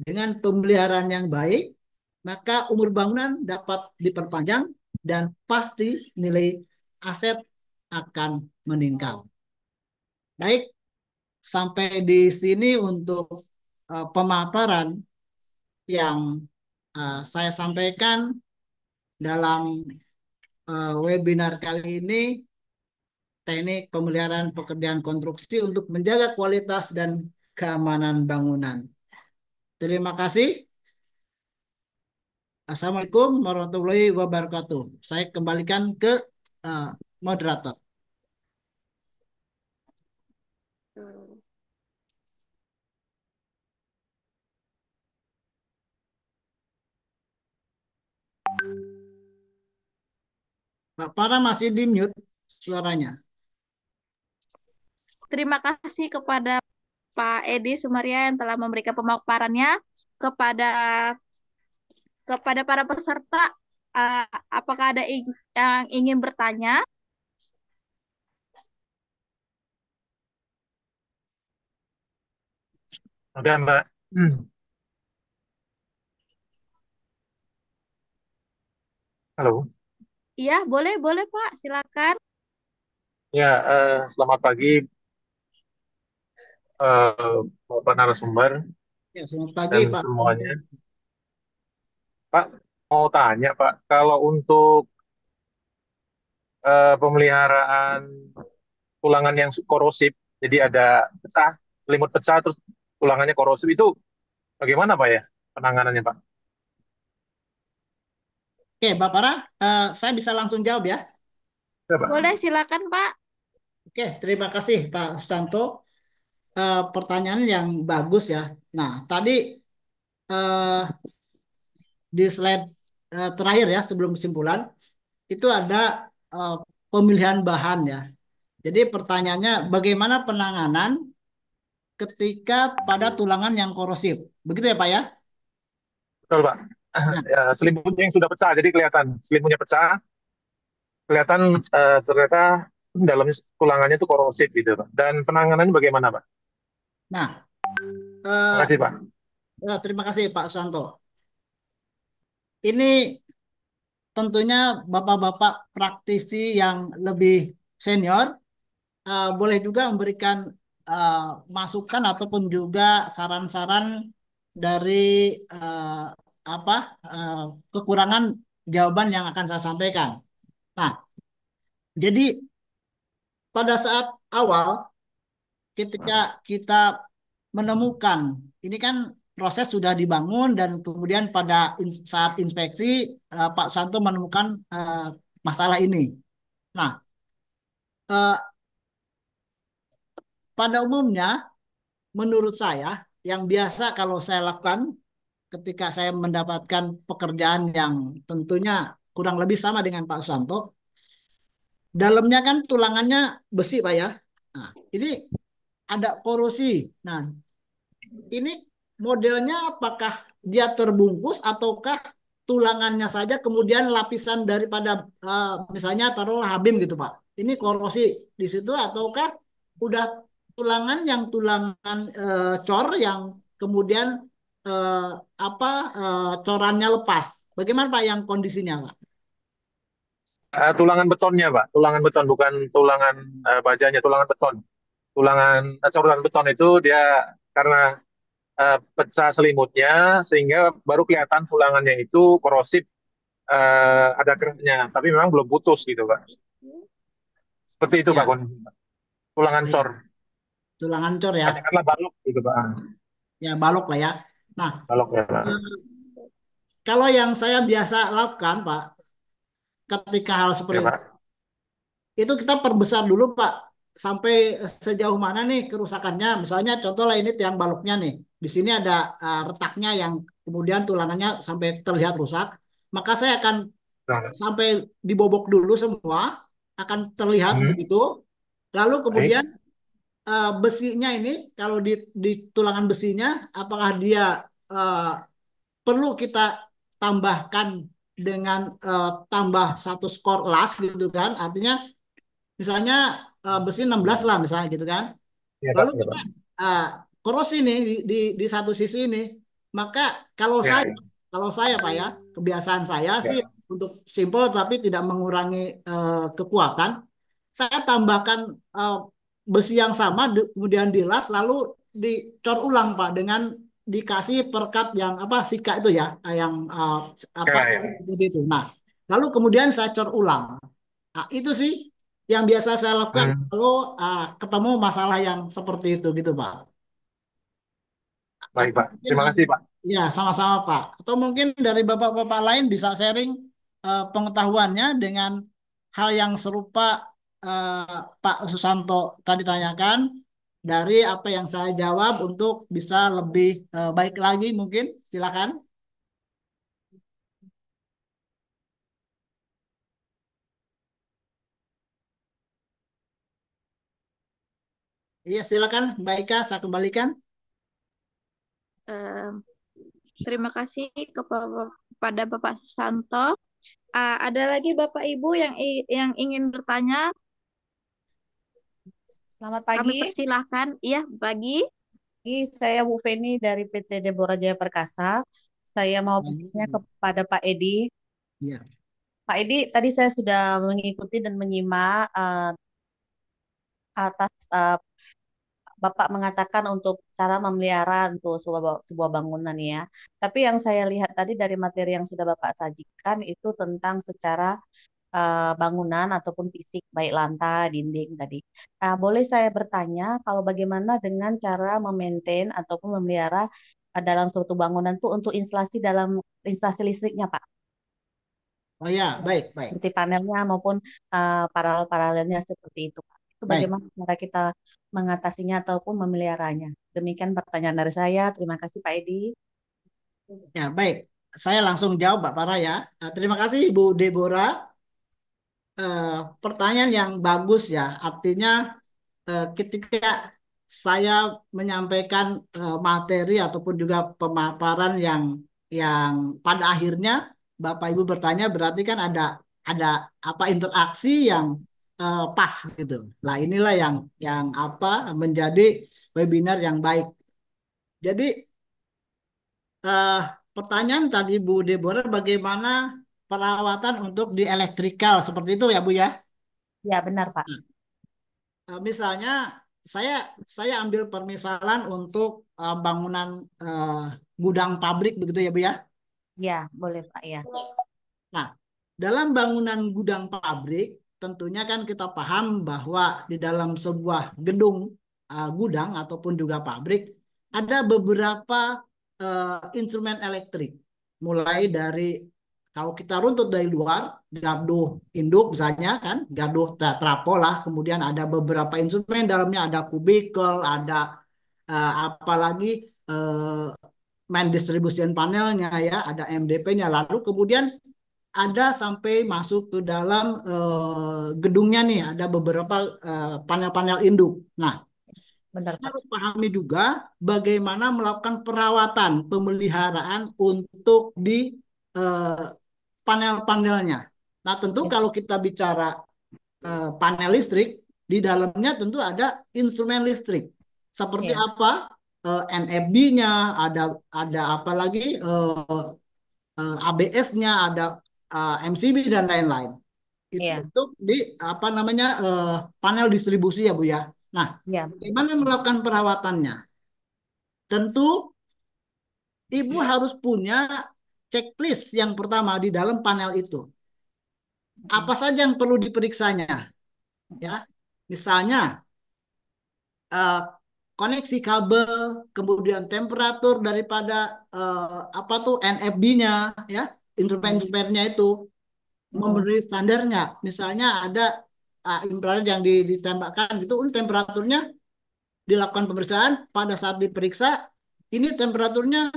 Dengan pemeliharaan yang baik, maka umur bangunan dapat diperpanjang dan pasti nilai aset akan meningkat. Baik, sampai di sini untuk pemaparan yang saya sampaikan dalam webinar kali ini, teknik pemeliharaan pekerjaan konstruksi untuk menjaga kualitas dan keamanan bangunan. Terima kasih. Assalamualaikum warahmatullahi wabarakatuh. Saya kembalikan ke uh, moderator. Pak Para masih di mute suaranya. terima kasih kepada Pak Edi Sumaria yang telah memberikan pemaparannya kepada kepada para peserta. Eh, apakah ada yang ingin bertanya? Oke, Mbak. Halo. Iya, boleh, boleh Pak, silakan. Ya, selamat pagi, Bapak narasumber Ya, selamat pagi dan Pak Santo. semuanya. Pak, mau tanya, Pak, kalau untuk pemeliharaan tulangan yang korosif, jadi ada pecah, selimut pecah, terus tulangannya korosif itu bagaimana, Pak ya, penanganannya, Pak? Oke, Bapak Para, saya bisa langsung jawab ya. Ya, Pak. Boleh, silakan Pak. Oke, terima kasih Pak Santo. Pertanyaan yang bagus ya. Nah, tadi eh, di slide terakhir ya sebelum kesimpulan itu ada eh, pemilihan bahan ya. Jadi pertanyaannya bagaimana penanganan ketika pada tulangan yang korosif. Begitu ya Pak ya? Betul, Pak. Nah, Ya, selimutnya yang sudah pecah, jadi kelihatan selimutnya pecah, kelihatan ternyata dalamnya tulangannya itu korosif gitu, Pak. Dan penanganannya bagaimana, Pak? nah, Terima eh, kasih, Pak. terima kasih Pak Santo. Ini tentunya bapak-bapak praktisi yang lebih senior boleh juga memberikan eh, masukan ataupun juga saran-saran dari eh, apa eh, kekurangan jawaban yang akan saya sampaikan. Nah, jadi pada saat awal ketika kita menemukan ini kan proses sudah dibangun dan kemudian pada saat inspeksi Pak Santo menemukan masalah ini. Nah, eh, pada umumnya menurut saya yang biasa kalau saya lakukan ketika saya mendapatkan pekerjaan yang tentunya kurang lebih sama dengan Pak Susanto, dalamnya kan tulangannya besi Pak ya. Nah, ini ada korosi. Nah, ini modelnya apakah dia terbungkus ataukah tulangannya saja kemudian lapisan daripada misalnya taruhlah habim gitu Pak. Ini korosi di situ ataukah udah tulangan cor yang kemudian eh, apa corannya lepas. Bagaimana Pak yang kondisinya Pak? Tulangan betonnya, Pak. Tulangan beton, bukan tulangan bajanya, tulangan beton. Tulangan coran beton itu dia karena pecah selimutnya sehingga baru kelihatan tulangannya itu korosif, ada keraknya, tapi memang belum putus gitu, Pak. Seperti itu, Pak, Ya, kondisi, Pak. Tulangan cor. ya, tulangan cor ya. Katakanlah balok gitu, Pak. Ya, balok lah ya. Nah, Balok ya, Pak. eh, kalau yang saya biasa lakukan Pak ketika hal seperti Ya, Pak. itu kita perbesar dulu Pak sampai sejauh mana nih kerusakannya. Misalnya contohlah ini tiang baloknya nih. Di sini ada retaknya yang kemudian tulangannya sampai terlihat rusak. Maka saya akan Nah, sampai dibobok dulu semua, akan terlihat hmm, begitu. Lalu kemudian baik. besinya ini kalau di tulangan besinya apakah dia eh, perlu kita tambahkan dengan tambah satu skor las gitu kan. Artinya misalnya besi 16 lah misalnya gitu kan. Ya, Lalu Pak. Ya, kita Pak. uh, korosi nih di satu sisi ini. Maka kalau Ya, saya kalau saya Pak ya, kebiasaan saya sih ya. untuk simpel tapi tidak mengurangi kekuatan, saya tambahkan uh, besi yang sama kemudian dilas lalu dicor ulang Pak dengan dikasih perkat yang apa sika itu ya, yang apa Ya, ya. seperti itu. Nah, lalu kemudian saya cor ulang. Nah, itu sih yang biasa saya lakukan Hmm, kalau ketemu masalah yang seperti itu gitu Pak. baik, Atau Pak. mungkin Terima kasih, Pak. ya sama-sama Pak. Atau mungkin dari bapak-bapak lain bisa sharing pengetahuannya dengan hal yang serupa Pak Susanto tadi tanyakan dari apa yang saya jawab untuk bisa lebih baik lagi mungkin silakan. Iya, silakan Mbak Ika, saya kembalikan. Eh, Terima kasih kepada Bapak Susanto. Ada lagi Bapak Ibu yang ingin bertanya? Selamat Kami pagi. persilahkan. Iya, bagi. Saya Bu Feni dari PT Deborah Jaya Perkasa. Saya mau bertanya kepada Pak Edi. Iya. Pak Edi, tadi saya sudah mengikuti dan menyimak atas Bapak mengatakan untuk cara memelihara untuk sebuah bangunan ya. Tapi yang saya lihat tadi dari materi yang sudah Bapak sajikan itu tentang secara bangunan ataupun fisik baik lantai, dinding tadi. Boleh saya bertanya kalau bagaimana dengan cara memaintain ataupun memelihara dalam suatu bangunan itu untuk instalasi listriknya, Pak, Oh ya, baik, baik. seperti panelnya maupun paralel-paralelnya seperti itu, Pak. Itu Baik. bagaimana cara kita mengatasinya ataupun memeliharanya? Demikian pertanyaan dari saya. Terima kasih, Pak Edi. Ya, baik. Saya langsung jawab, Mbak Farah ya. Terima kasih Ibu Deborah. Eh, Pertanyaan yang bagus ya. Artinya ketika saya menyampaikan materi ataupun juga pemaparan yang pada akhirnya Bapak Ibu bertanya berarti kan ada apa interaksi yang pas gitu. Nah, inilah yang apa menjadi webinar yang baik. Jadi eh, pertanyaan tadi Bu Deborah bagaimana perawatan untuk di elektrikal seperti itu ya Bu ya? Ya, benar, Pak. Misalnya saya saya ambil permisalan untuk bangunan eh, gudang pabrik begitu ya Bu ya. Ya, boleh, Pak, ya. Nah, dalam bangunan gudang pabrik tentunya kan kita paham bahwa di dalam sebuah gedung gudang ataupun juga pabrik ada beberapa instrumen elektrik. Mulai dari kalau kita runtut dari luar, gaduh induk misalnya kan, gaduh trafo lah, kemudian ada beberapa instrumen dalamnya ada kubikel, ada apalagi eh, main distribution panelnya ya, ada MDP-nya. Lalu kemudian ada sampai masuk ke dalam gedungnya nih, ada beberapa panel-panel induk. Nah, Benar, kita Pak. harus pahami juga bagaimana melakukan perawatan, pemeliharaan untuk di eh, panel-panelnya. Nah, tentu Ya, kalau kita bicara panel listrik, di dalamnya tentu ada instrumen listrik. Seperti ya, apa? NFB-nya, ada apa lagi? ABS-nya, ada MCB dan lain-lain. Itu ya, untuk di apa namanya panel distribusi ya Bu ya. Nah, ya, bagaimana melakukan perawatannya? Tentu Ibu harus punya checklist yang pertama di dalam panel itu. Apa saja yang perlu diperiksanya? Ya, misalnya eh, koneksi kabel, kemudian temperatur daripada apa tuh NFB-nya, ya, instrumen-instrumennya itu memenuhi standar nggak? Misalnya ada infrared yang ditembakkan gitu, temperaturnya dilakukan pemeriksaan, pada saat diperiksa ini temperaturnya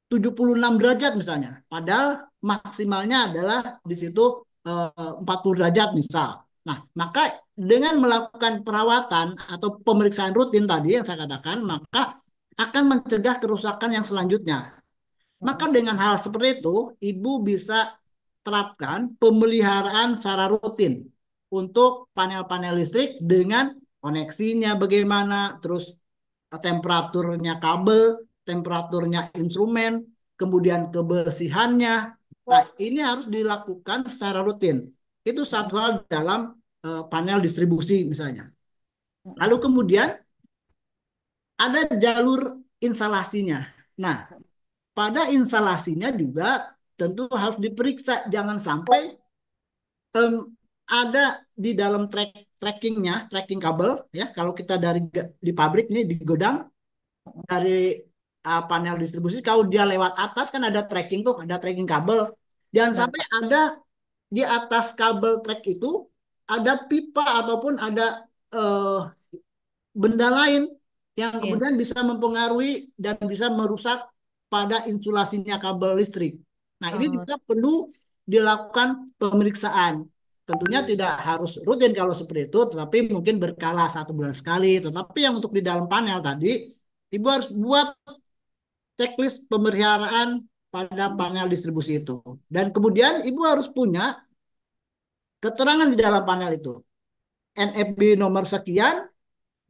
76 derajat misalnya. Padahal maksimalnya adalah di situ 40 derajat misal. Nah, maka dengan melakukan perawatan atau pemeriksaan rutin tadi yang saya katakan, maka akan mencegah kerusakan yang selanjutnya. Maka dengan hal seperti itu, Ibu bisa terapkan pemeliharaan secara rutin untuk panel-panel listrik dengan koneksinya bagaimana, terus temperaturnya kabel, temperaturnya instrumen, kemudian kebersihannya. Nah, ini harus dilakukan secara rutin. Itu satu hal dalam panel distribusi misalnya. Lalu kemudian ada jalur instalasinya. Nah, pada instalasinya juga tentu harus diperiksa, jangan sampai em, ada di dalam trackingnya, tracking kabel ya. Kalau kita dari di pabrik ini di gudang dari panel distribusi, kalau dia lewat atas kan ada tracking tuh, ada tracking kabel. Jangan benar, sampai Pak. ada di atas kabel track itu ada pipa ataupun ada eh, benda lain yang Iya. kemudian bisa mempengaruhi dan bisa merusak pada insulasinya kabel listrik. Nah, ini Oh, juga perlu dilakukan pemeriksaan. tentunya tidak harus rutin kalau seperti itu, tetapi mungkin berkala 1 bulan sekali. Tetapi yang untuk di dalam panel tadi, Ibu harus buat checklist pemeliharaan pada panel distribusi itu. Dan kemudian Ibu harus punya keterangan di dalam panel itu. NFB nomor sekian,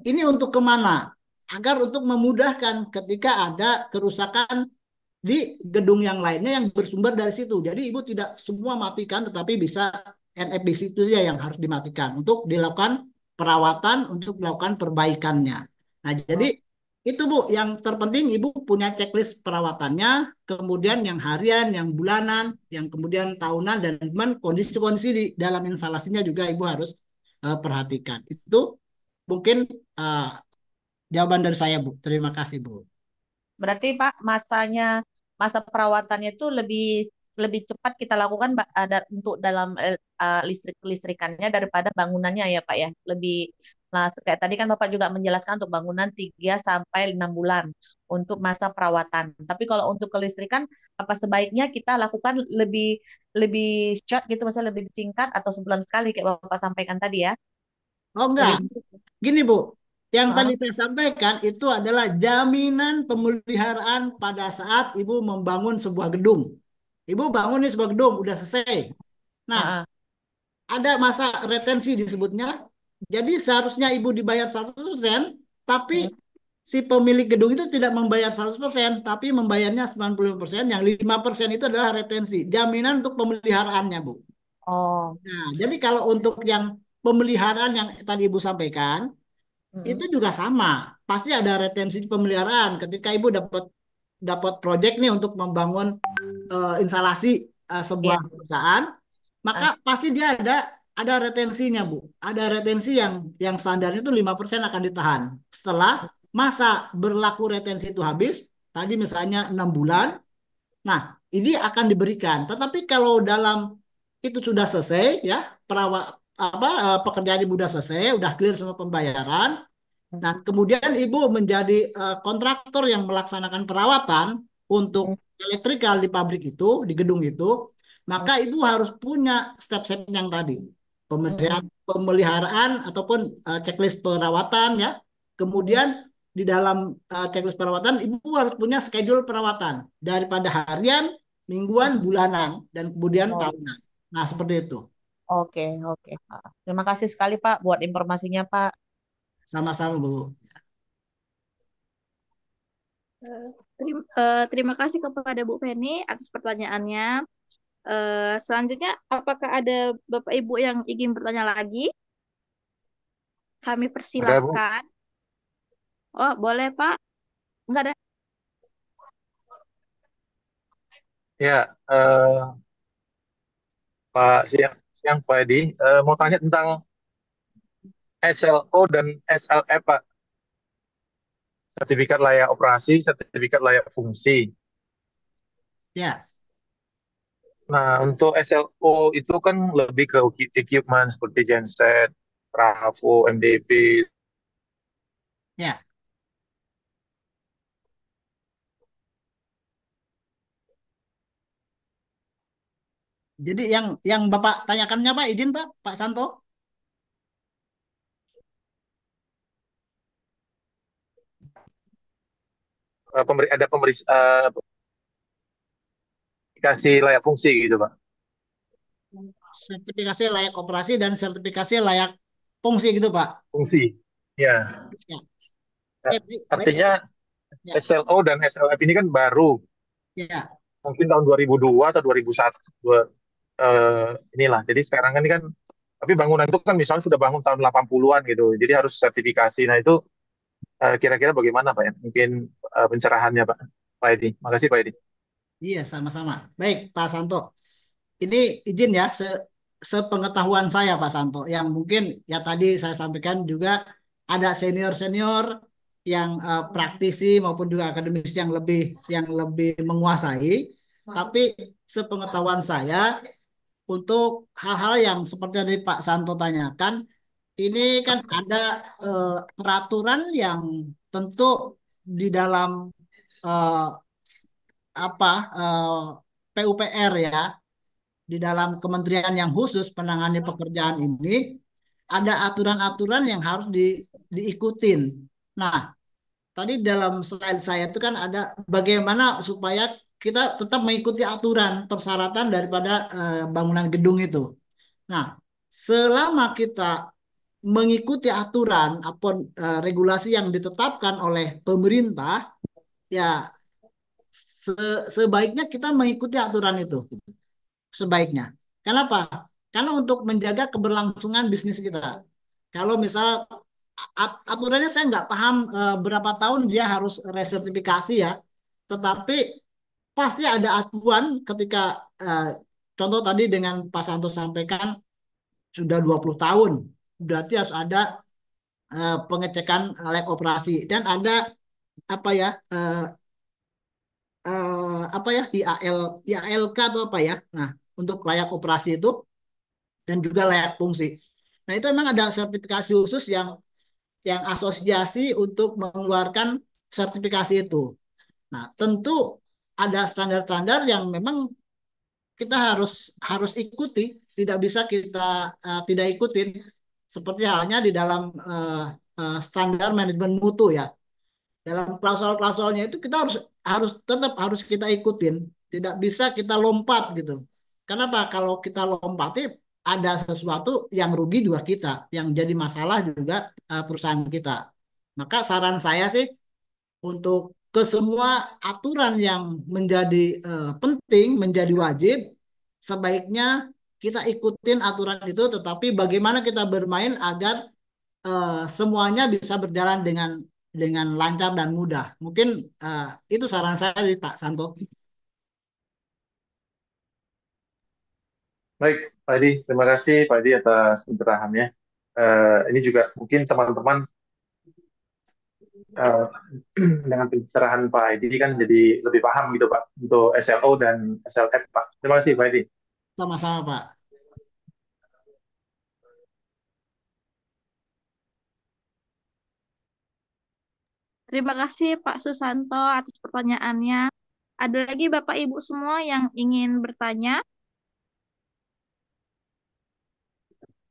ini untuk kemana? Agar untuk memudahkan ketika ada kerusakan di gedung yang lainnya yang bersumber dari situ. Jadi Ibu tidak semua matikan, tetapi bisa NFBC itu ya yang harus dimatikan untuk dilakukan perawatan, untuk dilakukan perbaikannya. Nah, jadi itu Bu, yang terpenting Ibu punya checklist perawatannya, kemudian yang harian, yang bulanan, yang kemudian tahunan, dan kondisi-kondisi di dalam instalasinya juga Ibu harus perhatikan. Itu mungkin eh, jawaban dari saya, Bu. Terima kasih, Bu. Berarti Pak, masa perawatannya itu lebih lebih cepat kita lakukan ada untuk dalam listrik listrikannya daripada bangunannya ya Pak ya. Lebih nah kayak tadi kan Bapak juga menjelaskan untuk bangunan 3 sampai 6 bulan untuk masa perawatan. Tapi kalau untuk kelistrikan apa sebaiknya kita lakukan lebih lebih short gitu, maksudnya lebih singkat atau sebulan sekali kayak Bapak sampaikan tadi ya. Oh, enggak. Lebih Gini, Bu. Yang tadi Heeh, saya sampaikan itu adalah jaminan pemeliharaan pada saat Ibu membangun sebuah gedung. Ibu bangun nih sebuah gedung, udah selesai. Nah, heeh, ada masa retensi disebutnya. Jadi seharusnya Ibu dibayar 100%, tapi heeh. si pemilik gedung itu tidak membayar 100%, tapi membayarnya 90%, yang 5% itu adalah retensi. Jaminan untuk pemeliharaannya, Bu. Oh, Nah, jadi kalau untuk yang pemeliharaan yang tadi Ibu sampaikan, itu heeh, juga sama. Pasti ada retensi pemeliharaan. Ketika Ibu dapat dapat proyek nih untuk membangun instalasi iya. sebuah perusahaan, maka Ah, pasti dia ada retensinya, Bu. Ada retensi yang standarnya itu 5% akan ditahan. Setelah masa berlaku retensi itu habis, tadi misalnya 6 bulan, nah, ini akan diberikan. Tetapi kalau dalam itu sudah selesai ya, pekerjaan Ibu sudah selesai, udah clear semua pembayaran. Nah, kemudian Ibu menjadi kontraktor yang melaksanakan perawatan untuk elektrikal di pabrik itu, di gedung itu, maka Ibu harus punya step-step yang tadi. Pemeliharaan ataupun checklist perawatan ya. Kemudian di dalam checklist perawatan Ibu harus punya schedule perawatan daripada harian, mingguan, bulanan, dan kemudian oh, tahunan. Nah, seperti itu. oke, oke, Pak. Terima kasih sekali, Pak, buat informasinya, Pak. Sama-sama, Bu. Eh, Terima kasih kepada Bu Feni atas pertanyaannya. Selanjutnya, apakah ada Bapak Ibu yang ingin bertanya lagi? Kami Ada Bu? persilahkan. Oh, boleh Pak? Enggak ada. Ya, Pak siang, siang Pak Edi. Mau tanya tentang SLO dan SLF Pak. Sertifikat layak operasi, sertifikat layak fungsi. Ya. Nah, untuk SLO itu kan lebih ke equipment seperti genset, trafo, MDB. Ya. Jadi yang Bapak tanyakannya Pak, izin Pak, Pak Santo. Ada sertifikasi layak fungsi gitu Pak. Sertifikasi layak operasi dan sertifikasi layak fungsi gitu Pak. Fungsi. Ya. Ya. Nah, Oke, baik, baik. artinya Ya. SLO dan SLF ini kan baru. Ya. Mungkin tahun 2002 atau 2001. Inilah. Jadi sekarang kan ini kan, tapi bangunan itu kan misalnya sudah bangun tahun 80-an gitu. Jadi harus sertifikasi. Nah itu kira-kira bagaimana Pak ya? Mungkin pencerahannya Pak Edi. Makasih Pak Edi. Iya, sama-sama. Baik, Pak Santo. Ini izin ya, sepengetahuan saya Pak Santo, yang mungkin ya tadi saya sampaikan juga ada senior-senior yang praktisi maupun juga akademisi yang lebih menguasai. Tapi sepengetahuan saya untuk hal-hal yang seperti yang Pak Santo tanyakan, ini kan ada peraturan yang tentu di dalam eh, apa PUPR ya. di dalam kementerian yang khusus penangani pekerjaan ini ada aturan-aturan yang harus diikutin. Nah, tadi dalam slide saya itu kan ada bagaimana supaya kita tetap mengikuti aturan persyaratan daripada bangunan gedung itu. Nah, selama kita mengikuti aturan atau regulasi yang ditetapkan oleh pemerintah, ya sebaiknya kita mengikuti aturan itu. Sebaiknya. Kenapa? Karena untuk menjaga keberlangsungan bisnis kita. Kalau misal aturannya saya nggak paham berapa tahun dia harus resertifikasi ya. Tetapi pasti ada acuan ketika eh, contoh tadi dengan Pak Santo sampaikan sudah 20 tahun. Berarti harus ada pengecekan layak operasi dan ada apa ya apa ya IALK atau apa ya. Nah, untuk layak operasi itu dan juga layak fungsi. Nah, itu memang ada sertifikasi khusus yang asosiasi untuk mengeluarkan sertifikasi itu. Nah, tentu ada standar-standar yang memang kita harus harus ikuti, tidak bisa kita tidak ikutin. Seperti halnya di dalam standar manajemen mutu ya. Dalam klausul-klausulnya itu kita harus harus tetap harus kita ikutin, tidak bisa kita lompat gitu. Kenapa? Kalau kita lompati ada sesuatu yang rugi juga kita, yang jadi masalah juga perusahaan kita. Maka saran saya sih untuk ke semua aturan yang menjadi penting, menjadi wajib, sebaiknya kita ikutin aturan itu, tetapi bagaimana kita bermain agar semuanya bisa berjalan dengan lancar dan mudah. Mungkin eh, itu saran saya dari Pak Santo. Baik, Pak Edi, terima kasih Pak Edi atas pencerahannya. Ini juga mungkin teman-teman eh, dengan pencerahan Pak Edi kan jadi lebih paham gitu Pak untuk SLO dan SLF Pak. Terima kasih Pak Edi. Sama-sama Pak. Terima kasih Pak Susanto atas pertanyaannya. Ada lagi Bapak Ibu semua yang ingin bertanya?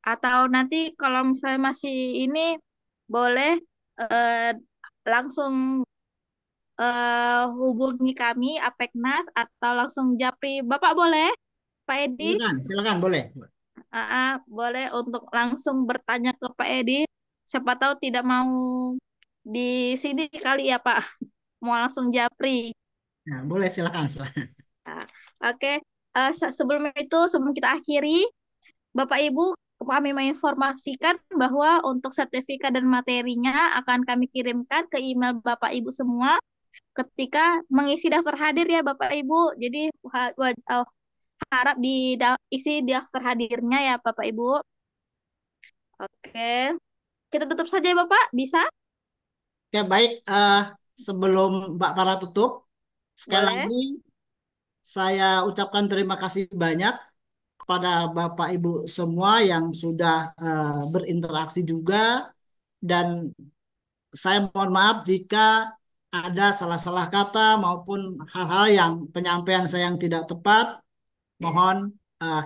Atau nanti kalau misalnya masih ini, boleh eh, langsung hubungi kami, Apeknas, atau langsung Japri. Bapak boleh? Pak Edi? Silakan, silakan boleh. Boleh untuk langsung bertanya ke Pak Edi. Siapa tahu tidak mau di sini kali ya Pak. Mau langsung Japri. Nah, boleh silakan, silakan. Nah, oke. Sebelum itu, sebelum kita akhiri, Bapak Ibu, kami menginformasikan bahwa untuk sertifikat dan materinya akan kami kirimkan ke email Bapak Ibu semua ketika mengisi daftar hadir ya Bapak Ibu. Jadi harap isi daftar hadirnya ya Bapak Ibu. Oke. Kita tutup saja ya Bapak, bisa? Ya baik, sebelum Mbak Para tutup, sekali Boleh? lagi saya ucapkan terima kasih banyak kepada Bapak Ibu semua yang sudah berinteraksi juga dan saya mohon maaf jika ada salah-salah kata maupun hal-hal yang penyampaian saya yang tidak tepat. Mohon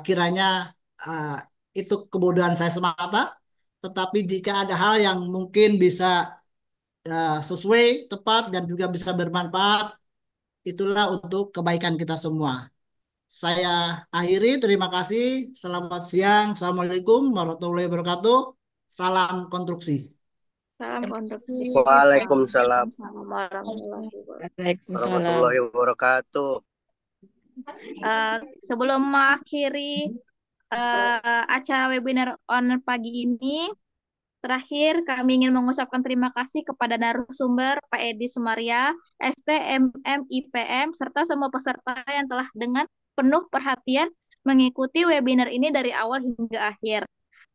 kiranya uh, itu kebodohan saya semata. Tetapi jika ada hal yang mungkin bisa sesuai, tepat, dan juga bisa bermanfaat, itulah untuk kebaikan kita semua. Saya akhiri, terima kasih. Selamat siang. Assalamualaikum warahmatullahi wabarakatuh. Salam konstruksi. Salam Terima konduksi. kasih. Waalaikumsalam Waalaikumsalam warahmatullahi wabarakatuh. Waalaikumsalam. warahmatullahi wabarakatuh. Sebelum mengakhiri acara webinar on pagi ini, terakhir kami ingin mengucapkan terima kasih kepada narasumber Pak Edi Sumaria, STMM IPM, serta semua peserta yang telah dengan penuh perhatian mengikuti webinar ini dari awal hingga akhir.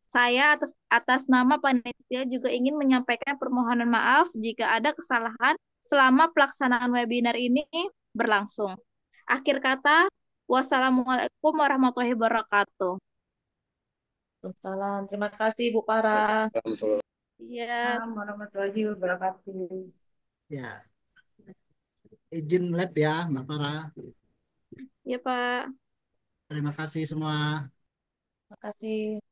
Saya atas nama panitia juga ingin menyampaikan permohonan maaf jika ada kesalahan selama pelaksanaan webinar ini berlangsung. Akhir kata, wassalamualaikum warahmatullahi wabarakatuh. Waalaikumsalam. Terima kasih Bu Para. Iya, Assalamualaikum warahmatullahi wabarakatuh. Ya, izin lab ya, Mbak Farah. ya Pak. Terima kasih semua. Terima kasih.